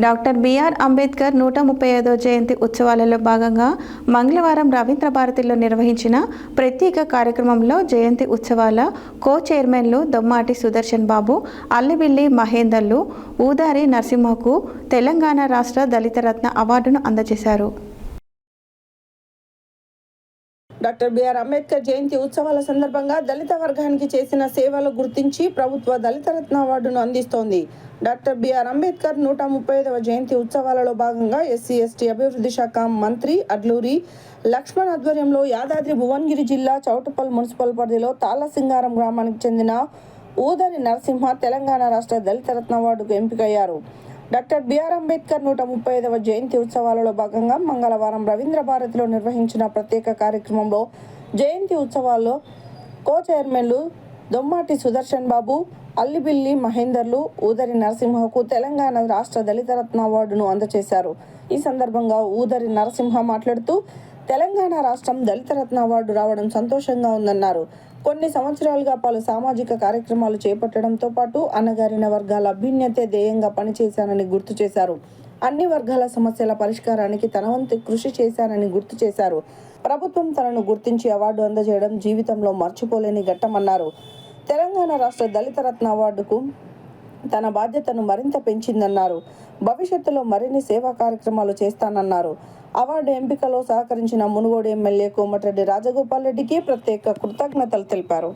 Doctor BR Ambedkar 135వ జయంతి ఉత్సవాలలో భాగంగా మంగళవారం రవీంద్ర భారతిలో నిర్వహించిన ప్రత్యేక కార్యక్రమంలో జయంతి ఉత్సవాల కో-చైర్మన్లు దొమ్మాటి సుదర్శన్ బాబు, అల్లిబిల్లి మహేందర్లు, ఊదారి నరసింహకు తెలంగాణ రాష్ట్ర దళిత రత్న అవార్డును అందజేశారు. డాక్టర్ బిఆర్ అంబేద్కర్ జయంతి ఉత్సవాల సందర్భంగా దళిత వర్గానికి చేసిన సేవలు గుర్తించి ప్రభుత్వ దళిత రత్న అవార్డును అందిస్తోంది. డాక్టర్ బిఆర్ అంబేద్కర్ 135వ జయంతి ఉత్సవాలలో భాగంగా ఎస్సీ ఎస్టీ అభివృద్ధి శాఖ మంత్రి అడ్లూరి లక్ష్మణ్ ఆధ్వర్యంలో యాదాద్రి భువనగిరి జిల్లా చౌటుప్పల్ మున్సిపల్ పరిధిలో తాళ్లసింగారం గ్రామానికి చెందిన ఊదరి నరసింహ తెలంగాణ రాష్ట్ర దళిత రత్న అవార్డుకు ఎంపికయ్యారు. డాక్టర్ బిఆర్ అంబేద్కర్ 135వ జయంతి ఉత్సవాలలో భాగంగా మంగళవారం రవీంద్ర భారతిలో నిర్వహించిన ప్రత్యేక కార్యక్రమంలో జయంతి ఉత్సవాల్లో కో-చైర్మన్లు దొమ్మాటి సుదర్శన్ బాబు, అల్లిబిల్లి మహేందర్లు, ఊదరి నరసింహకు తెలంగాణ రాష్ట్ర దళిత రత్న అవార్డును అందజేశారు. ఈ సందర్భంగా ఊదరి నరసింహ మాట్లాడుతూ తెలంగాణ రాష్ట్రం దళిత రత్న అవార్డు రావడం సంతోషంగా ఉందన్నారు. కొన్ని సంవత్సరాలుగా పలు సామాజిక కార్యక్రమాలు చేపట్టడంతో పాటు అణగారిన వర్గాల అభ్యున్నతే ధ్యేయంగా పనిచేశానని గుర్తు చేశారు. అన్ని వర్గాల సమస్యల పరిష్కారానికి తన వంతు కృషి చేశానని గుర్తు చేశారు. ప్రభుత్వం తనను గుర్తించి అవార్డు అందజేయడం జీవితంలో మర్చిపోలేని ఘట్టమన్నారు. తెలంగాణ రాష్ట్ర దళిత రత్న అవార్డుకు తన బాధ్యతను మరింత పెంచిందన్నారు. భవిష్యత్తులో మరిన్ని సేవా కార్యక్రమాలు చేస్తానన్నారు. అవార్డు ఎంపికలో సహకరించిన మునుగోడు ఎమ్మెల్యే కోమటిరెడ్డి రాజగోపాల్ రెడ్డికి ప్రత్యేక కృతజ్ఞతలు తెలిపారు.